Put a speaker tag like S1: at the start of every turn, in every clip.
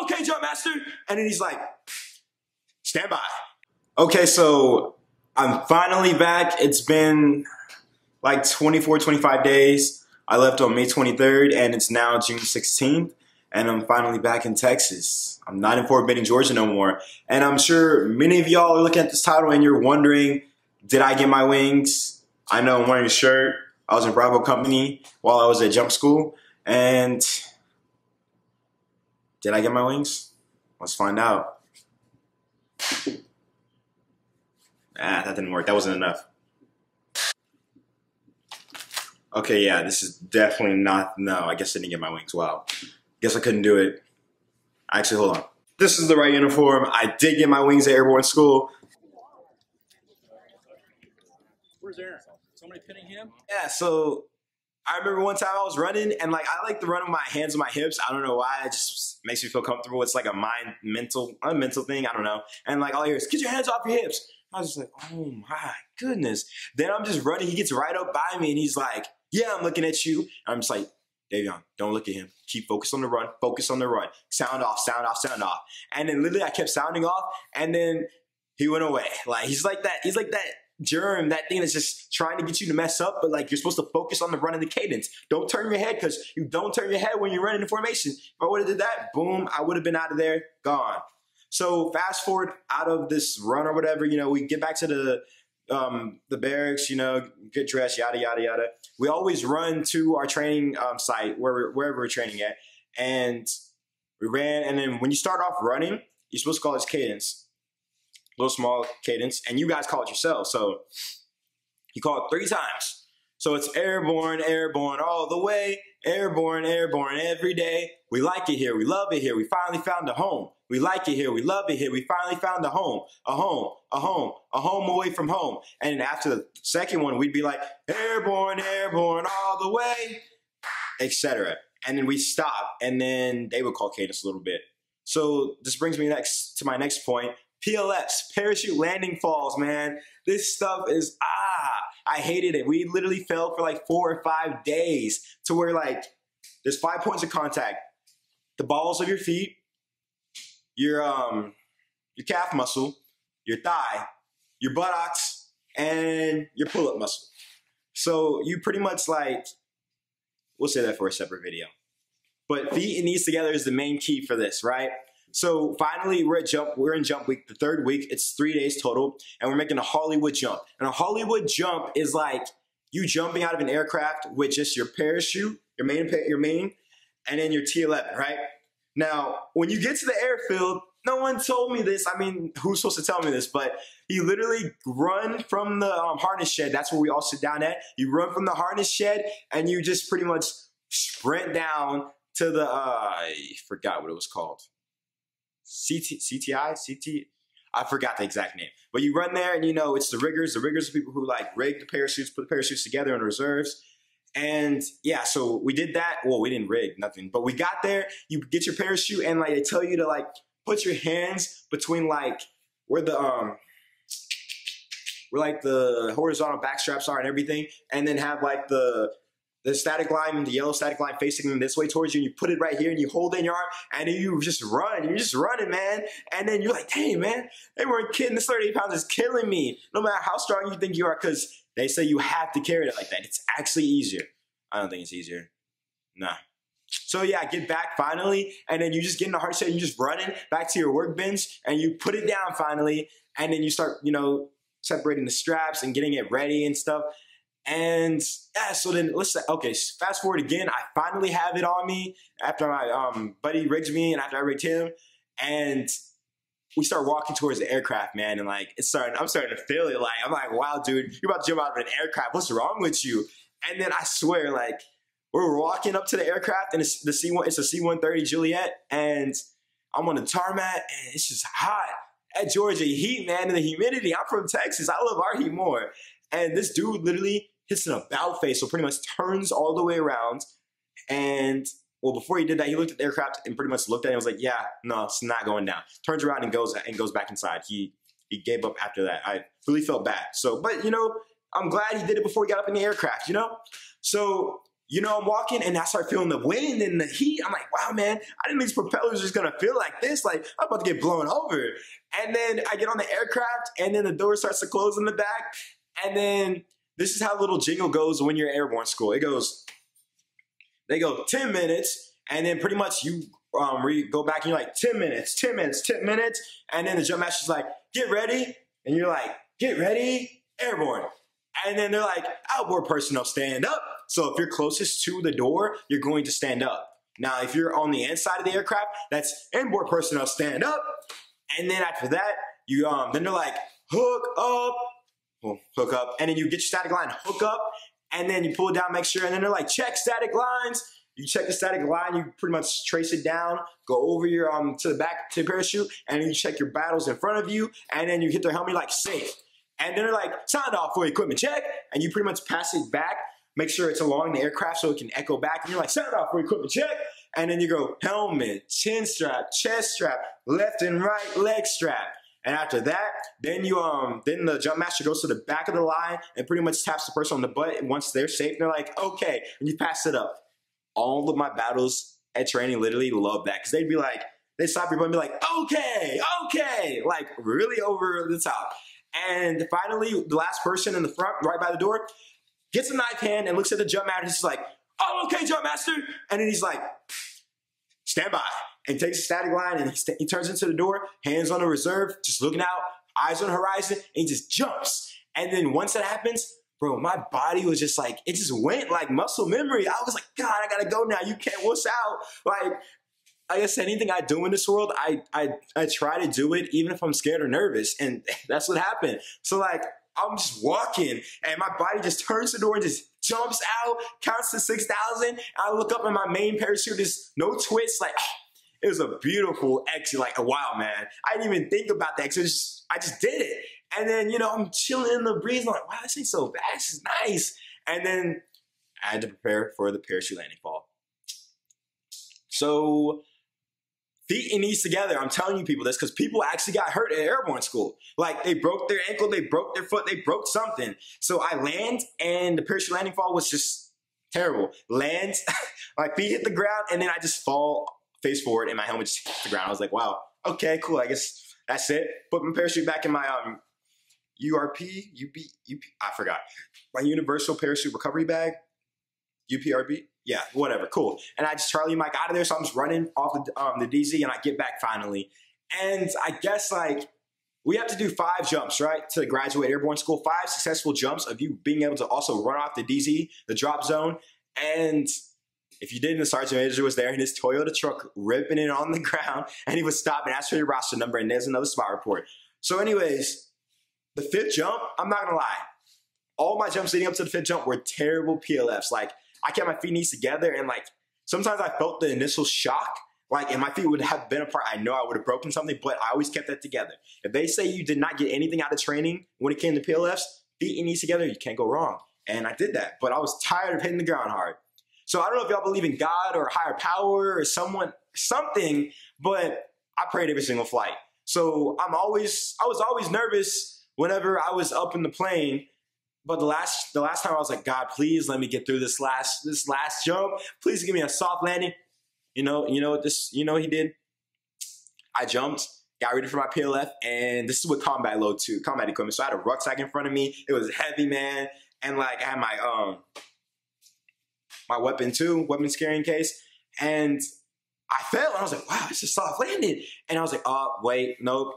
S1: okay, jump master. And then he's like, stand by. Okay, so I'm finally back. It's been like 24, 25 days. I left on May 23rd and it's now June 16th. And I'm finally back in Texas. I'm not in Fort Benning, Georgia no more. And I'm sure many of y'all are looking at this title and you're wondering, did I get my wings? I know I'm wearing a shirt. I was in Bravo Company while I was at jump school. And did I get my wings? Let's find out. That didn't work. That wasn't enough. Okay, yeah, this is definitely not, no, I guess I didn't get my wings. Wow. Guess I couldn't do it. Actually, hold on. This is the right uniform. I did get my wings at Airborne School.
S2: Where's Aaron? Somebody pinning him?
S1: Yeah, so I remember one time I was running and like I like to run with my hands on my hips. I don't know why. It just makes me feel comfortable. It's like a mental thing. I don't know. And like all I hear is, get your hands off your hips. I was just like, oh my goodness. Then I'm just running. He gets right up by me and he's like, yeah, I'm looking at you. And I'm just like, Davion, don't look at him. Keep focused on the run. Focus on the run. Sound off, sound off, sound off. And then literally I kept sounding off and then he went away. Like he's like that germ, that thing that's just trying to get you to mess up, but like you're supposed to focus on the run and the cadence. Don't turn your head because you don't turn your head when you're running in formation. If I would have did that, boom, I would have been out of there, gone. So fast forward out of this run or whatever, you know, we get back to the barracks, you know, get dressed, yada, yada, yada. We always run to our training site wherever we're training at. And we ran. And then when you start off running, you're supposed to call this cadence, little small cadence. And you guys call it yourself. So you call it 3 times. So it's airborne, airborne all the way, airborne, airborne every day. We like it here. We love it here. We finally found a home. We like it here. We love it here. We finally found a home, a home, a home, a home away from home. And after the second one, we'd be like, airborne, airborne all the way, etc. And then we stop, and then they would call cadence a little bit. So this brings me to my next point. PLFs, parachute landing falls, man. This stuff is, I hated it. We literally fell for like 4 or 5 days to where like, there's 5 points of contact. The balls of your feet, your calf muscle, your thigh, your buttocks, and your pull-up muscle. So you pretty much like, we'll say that for a separate video. But feet and knees together is the main key for this, right? So finally, we're in jump week, the 3rd week. It's 3 days total, and we're making a Hollywood jump. And a Hollywood jump is like you jumping out of an aircraft with just your parachute, your main, and then your T11, right? Now, when you get to the airfield, no one told me this. I mean, who's supposed to tell me this? But you literally run from the harness shed. That's where we all sit down at. You run from the harness shed, and you just pretty much sprint down to the, I forgot what it was called. CTI? I forgot the exact name. But you run there and you know it's the riggers. The riggers are people who like rig the parachutes, put the parachutes together in reserves. And yeah, so we did that. Well, we didn't rig nothing, but we got there. You get your parachute and like they tell you to like put your hands between like where the horizontal back straps are and everything, and then have like the static line, the yellow static line facing this way towards you, and you put it right here and you hold it in your arm and then you just run. You're just running, man. And then you're like, dang, man, they weren't kidding. This 38 pounds is killing me. No matter how strong you think you are, because they say you have to carry it like that. It's actually easier. I don't think it's easier. Nah. So yeah, get back finally, and then you just get in the hard set and you just running back to your workbench and you put it down finally, and then you start, you know, separating the straps and getting it ready and stuff. And yeah, so then let's say, okay, fast forward again. I finally have it on me after my buddy rigs me and after I rigged him, and we start walking towards the aircraft, man. And like, I'm starting to feel it. Like, I'm like, wow, dude, you're about to jump out of an aircraft. What's wrong with you? And then I swear, like, we're walking up to the aircraft and it's a C-130 Juliet, and I'm on the tarmac and it's just hot. At Georgia, heat, man, and the humidity. I'm from Texas. I love our heat more. And this dude literally hits an about face, so pretty much turns all the way around. And well, before he did that, he looked at the aircraft and pretty much looked at it and was like, yeah, no, it's not going down. Turns around and goes back inside. He gave up after that. I really felt bad. So, but you know, I'm glad he did it before he got up in the aircraft, you know? So I'm walking and I start feeling the wind and the heat. I'm like, wow, man, I didn't think these propellers are just gonna feel like this. Like, I'm about to get blown over. And then I get on the aircraft and then the door starts to close in the back. And then this is how the little jingle goes when you're at Airborne School. They go 10 minutes, and then pretty much you go back and you're like, 10 minutes, 10 minutes, 10 minutes. And then the jump master's like, get ready. And you're like, get ready, airborne. And then they're like, outboard personnel, stand up. So if you're closest to the door, you're going to stand up. Now, if you're on the inside of the aircraft, that's inboard personnel, stand up. And then after that, then they're like, hook up. Well, hook up. And then you get your static line, hook up. And then you pull it down, make sure. And then they're like, check static lines. You check the static line, you pretty much trace it down, go over your to the back to the parachute, and then you check your battles in front of you, and then you hit their helmet like safe. And then they're like, sound off for equipment check, and you pretty much pass it back, make sure it's along the aircraft so it can echo back, and you're like, sound off for equipment check, and then you go helmet, chin strap, chest strap, left and right leg strap. And after that, then then the jump master goes to the back of the line and pretty much taps the person on the butt. And once they're safe, they're like, okay, and you pass it up. All of my battles at training literally love that because they'd stop your butt and be like, okay, like really over the top. And finally, the last person in the front, right by the door, gets a knife hand and looks at the jump master. He's like, oh, okay, jump master. And then he's like, stand by. And takes a static line and he turns into the door, hands on the reserve, just looking out, eyes on the horizon, and he just jumps. And then once that happens, bro, my body was just like, it just went like muscle memory. I was like, God, I gotta go now. You can't wuss out. Like I said, anything I do in this world, I try to do it even if I'm scared or nervous. And that's what happened. So like, I'm just walking and my body just turns the door and just jumps out, counts to 6,000. I look up and my main parachute is no twist. Like, it was a beautiful exit. Like, wow, man. I didn't even think about that because I just did it. And then, I'm chilling in the breeze. I'm like, wow, this ain't so bad. This is nice. And then I had to prepare for the parachute landing fall. So feet and knees together. I'm telling you people this because people actually got hurt at Airborne School. Like they broke their ankle, they broke their foot, they broke something. So I land and the parachute landing fall was just terrible. Land, my feet hit the ground and then I just fall face forward and my helmet just hit the ground. I was like, wow, okay, cool. I guess that's it. Put my parachute back in my I forgot. My universal parachute recovery bag, UPRB. Yeah, whatever, cool. And I just Charlie Mike out of there, so I'm just running off the DZ and I get back finally. And I guess like we have to do 5 jumps, right, to graduate Airborne School. 5 successful jumps of you being able to also run off the DZ, the drop zone. And if you didn't, the sergeant major was there in his Toyota truck ripping it on the ground and he would stop and ask for your roster number and there's another spot report. So anyways, the 5th jump, I'm not gonna lie. All my jumps leading up to the 5th jump were terrible PLFs. Like I kept my feet and knees together and like sometimes I felt the initial shock. Like and my feet would have been apart. I know I would have broken something, but I always kept that together. If they say you did not get anything out of training when it came to PLFs, feet and knees together, you can't go wrong. And I did that, but I was tired of hitting the ground hard. So I don't know if y'all believe in God or a higher power or something, but I prayed every single flight. So I was always nervous whenever I was up in the plane. But the last time I was like, God, please let me get through this last jump. Please give me a soft landing. You know what he did? I jumped, got ready for my PLF, and this is with combat load too, combat equipment. So I had a rucksack in front of me. It was heavy, man. And like I had my weapon too, weapons carrying case. And I fell and I was like, wow, it's a soft landing. And I was like, oh, wait, nope,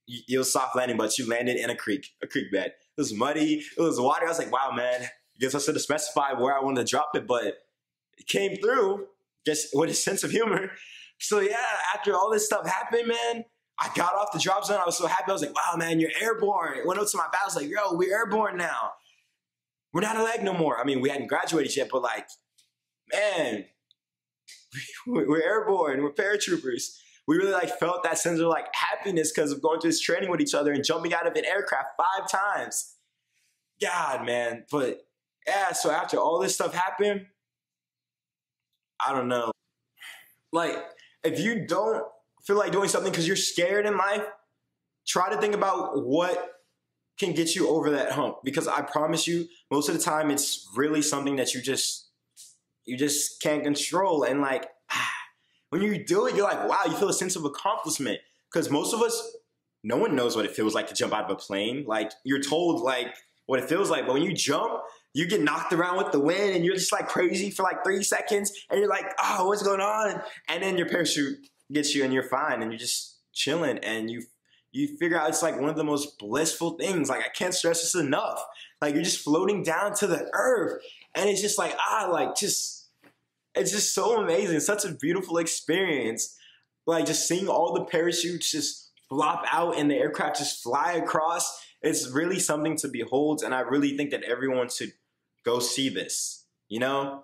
S1: you was soft landing, but you landed in a creek bed. It was muddy, it was water. I was like, wow, man, I guess I should have specified where I wanted to drop it, but it came through just with a sense of humor. So yeah, after all this stuff happened, man, I got off the drop zone. I was so happy. I was like, wow, man, you're airborne. I went up to my pal. I was like, yo, we're airborne now. We're not a leg no more. I mean, we hadn't graduated yet, but like, man, we're airborne. We're paratroopers. We really like felt that sense of like happiness because of going through this training with each other and jumping out of an aircraft 5 times. God, man. But yeah, so after all this stuff happened, I don't know. Like, if you don't feel like doing something because you're scared in life, try to think about what can get you over that hump. Because I promise you, most of the time, it's really something that you just you just can't control. And like, when you do it, you're like, wow, you feel a sense of accomplishment. Because most of us, no one knows what it feels like to jump out of a plane. Like, you're told like what it feels like, but when you jump, you get knocked around with the wind and you're just like crazy for like 3 seconds and you're like, oh, what's going on? And then your parachute gets you and you're fine and you're just chilling and you figure out it's like one of the most blissful things. Like, I can't stress this enough. Like, you're just floating down to the earth and it's just like, it's just so amazing. It's such a beautiful experience. Like, just seeing all the parachutes just flop out and the aircraft just fly across. It's really something to behold. And I really think that everyone should go see this, you know?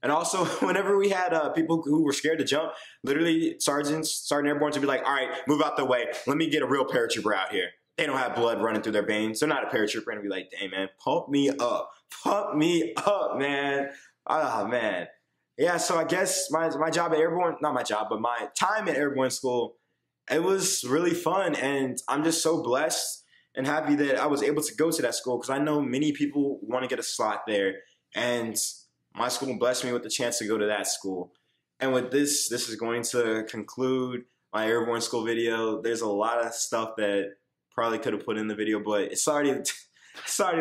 S1: And also, whenever we had people who were scared to jump, literally Sergeant Airborne would be like, all right, move out the way. Let me get a real paratrooper out here. They don't have blood running through their veins. They're not a paratrooper. And I'd be like, dang, man, pump me up. Pump me up, man. Oh, man. Yeah, so I guess my job at Airborne, not my job, but my time at Airborne School, it was really fun. And I'm just so blessed and happy that I was able to go to that school because I know many people want to get a slot there. And my school blessed me with the chance to go to that school. And with this is going to conclude my Airborne School video. There's a lot of stuff that probably could have put in the video, but it's already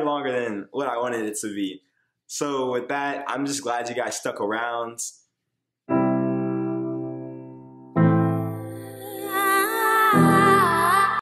S1: longer than what I wanted it to be. So with that, I'm just glad you guys stuck around.